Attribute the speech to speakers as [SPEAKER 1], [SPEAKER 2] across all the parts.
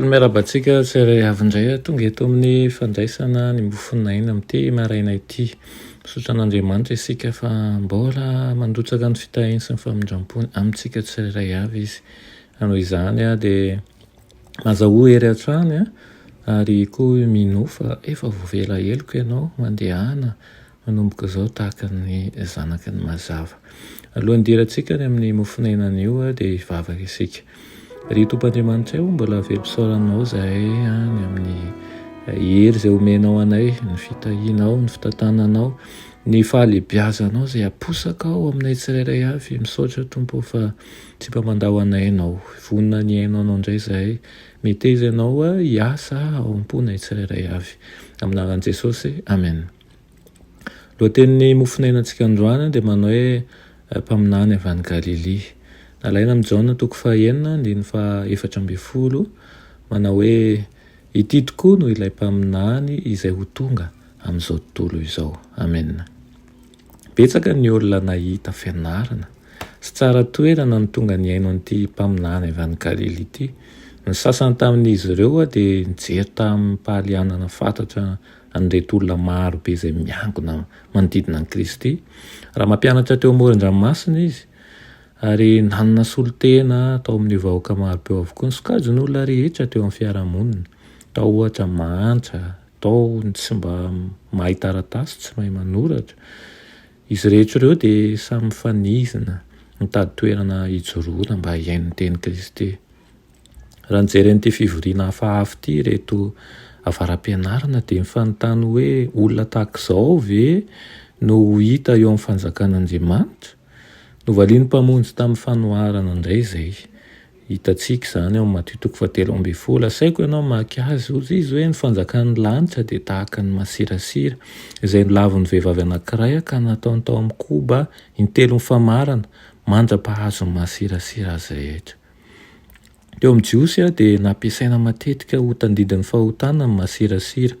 [SPEAKER 1] Miarabantsika tsirairay avindray tonga eto amin'ny fandraisana ny mofinaina amin'ity maraina ity. Misaotra an'Andriamanitra isika fa mbola mandrotsaka ny fitahiny sy ny famindram-pony amintsika tsirairay avy izy. Noho izany dia mahazaho ery hatrany ary koa mino fa efa voavela heloko ianao mandehana manomboka izao tahaka ny zanaky ny mazava. Alohan'ny dirantsika ny amin'ny mofinainan'io dia hivavaka isika. Ry Tompoandriamanitra eo mbola vempisaoranao zahay ny amin'ny hery izay omenao anay, ny fitahianao, ny fitantananao, ny fahalebiazanao izay aposaka ao aminay tsirairay avy. Misaotra Tompo fa tsy mba mandao anay ianao. Vonona ny ainao indray zahay. Meteza ianao hiasa ao am-ponay tsirairay avy. Amin'ny anaran'i Jesosy, amen. Lohatenin'ny mofinainantsika androany dia manao hoe mpaminany avy any Galily. Nalaina amin'ny Jaona toko 9:4-10 manao hoe ity tokoa no ilay mpaminany izay ho tonga amin'izao tontolo izao. Amen. Betsaka ny olona nahita fianarana sy tsara toerana ny tonga ny aino an'ity mpaminany avy any Galily ity. Ny sasany tamin'izy ireo dia nijery tamin'ny mpahalianana fantatra an'ireto olona maro be izay miangona manodidina ny Kristy. Raha mampianatra teo amoron-dranomasina izy ary nanana solotena tao amin'ny vahoaka maro be avokoa. Ny sokajiny olona rehetra teo amin'ny fiarahamonina. Tao ohatra mantra, tao tsy mba mahay taratasy, tsy mahay manoratra. Izy rehetra ireo dia samy mifanizina mitady toerana hijoroana mba hiaino ny teny Kristy. Raha nijery an'ity fivoriana hafahafa ity reto avaram-pianarana dia mifanontany hoe olona tahaka izao ve no hita eo amin'ny fanjakan'Andriamanitra? Novalian'ny mpamonjy tamin'ny fanoharana indray izay. Hitantsika izany ao amin'ny Mateo toko 7:12. Asaiko ianao mamaky azy. Hoy izy hoe ny fanjakan'ny lanitra dia tahaka ny masirasira izay nolavon'ny vehivavy anankiray ka nataony tao amin'ny koba intelo mifamarana mandra-pahazo ny masirasira azy rehetra. Teo amin'ny Jiosy dia nampiasaina matetika ho tandidin'ny fahotana ny masirasira.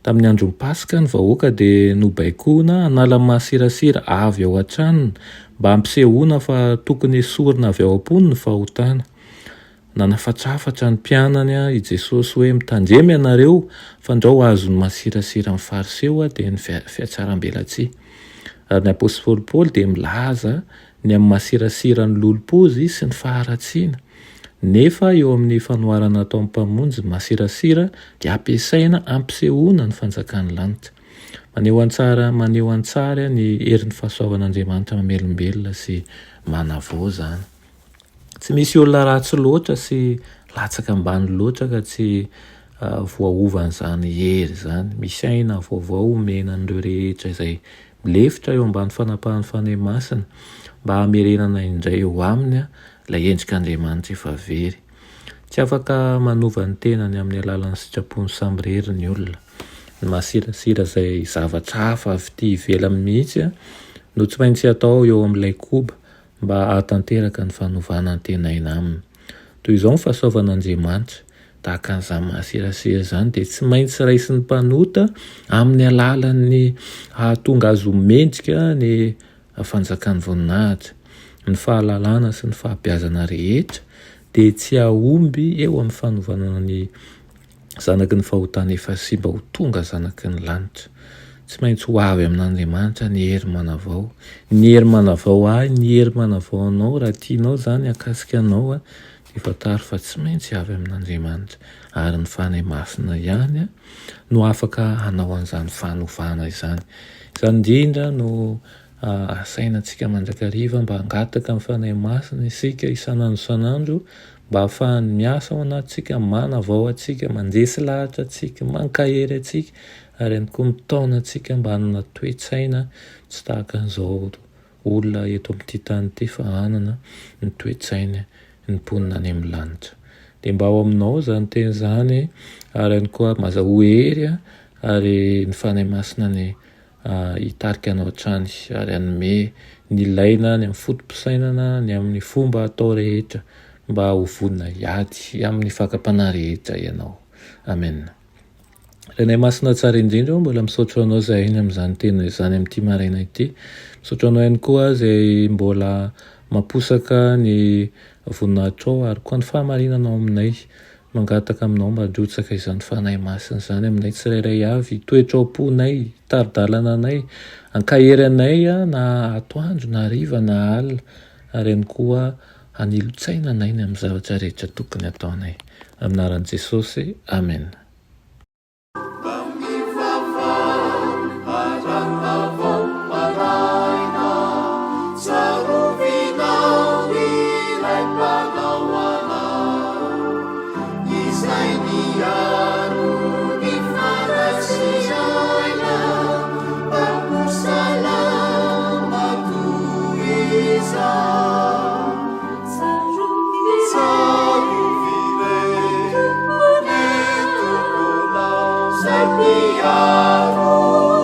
[SPEAKER 1] Tamin'ny andron'ny Pasika ny vahoaka dia nobaikoana hanala ny masirasira avy ao an-tranony mba hampisehoana fa tokony esorina avy ao am-pony ny fahotana. Nanafatrafatra ny mpianany i Jesosy hoe mitandremy ianareo fa andrao azony masirasira ny fariseo dia ny fiatsaram-belatsia. Ary ny apôstôly Paoly dia milaza ny amin'ny masirasira ny lolompozy sy ny faharatsiana. Nefa eo amin'ny fanoharana atao amin'ny mpamonjy masirasira dia ampiasaina ampisehoana ny fanjakan'ny lanitra. Maneho an-tsara ny herin'ny fahasoavan'Andriamanitra mamelombelona sy manavao zany. Tsy misy olona ratsy loatra sy latsaka ambany loatra ka tsy voaovan'izany hery zany. Misy aina vaovao omena an'ireo rehetra izay milefitra eo ambany fanapahan'ny fanahy masina mba hamerenana indray eo aminy ilay endrik'Andriamanitra efa very. Tsy afaka manova ny tenany amin'ny alalan'ny sitrapony samirery ny olona. Ny masirasira izay zavatra hafa avy ity ivelany mihitsy no tsy maintsy atao eo amin'ilay koba mba hahatanteraka ny fanovana ny tenaina aminy. Toy izao ny fahasoavan'Andriamanitra tahaka an'izany masirasira izany dia tsy maintsy raisin'ny mpanota amin'ny alalan'ny hahatonga azy ho mendrika ny fanjakan'ny voninahitra. Ny fahalalana sy ny fahabeazana rehetra dia tsy ahomby eo amin'ny fanovana ny zanaky ny fahotana efa simba ho tonga zanaky ny lanitra. Tsy maintsy ho avy amin'Andriamanitra ny hery manavao. Ny hery manavao ahy, ny hery manavao anao raha tianao zany hakasika anao dia fantaro fa tsy maintsy avy amin'Andriamanitra. Ary ny fanahy masina ihany no afaka hanao an'izany fanovana izany. Izany indrindra no asainantsika mandrakariva mba hangataka amin'ny fanahy masina isika isanandro mba hahafahany miasa ao anatintsika, manavao antsika, mandresy lahatra antsika, mankahery antsika ary ihany koa mitaona antsika mba hanana toe-tsaina tsy tahaka an'izao olona eto amin'ity tany ity fa hanana ny toe-tsaina ny mponina any amin'ny lanitra. Dia mba ao aminao izany teny izany ary ihany koa mahazaho hery ary ny fanahy masina ny hitarika anao hatrany ary hanome ny ilaina ny amin'ny fotom-pisainana ny amin'ny fomba atao rehetra mba ho vonina hiady amin'ny fakapana rehetra ianao. Amen. Renay masina tsara indrindra mbola misaotro anao zay iny amin'izany teny izany amin'ity maraina ity. Misaotro anao ihany koa zay mbola mamposaka ny voninahitrao ary koa ny fahamarinanao aminay. Mangataka aminao mba handrotsaka izany fanahy masina izany aminay tsirairay avy. Toetrao-ponay, taridalana anay, ankahery anay na atoandro na hariva na alina, ary ihany koa hanilotsaina anay ny amin'ny zavatra rehetra tokony ataonay. Aminaran'i Jesosy, amen.
[SPEAKER 2] Miaro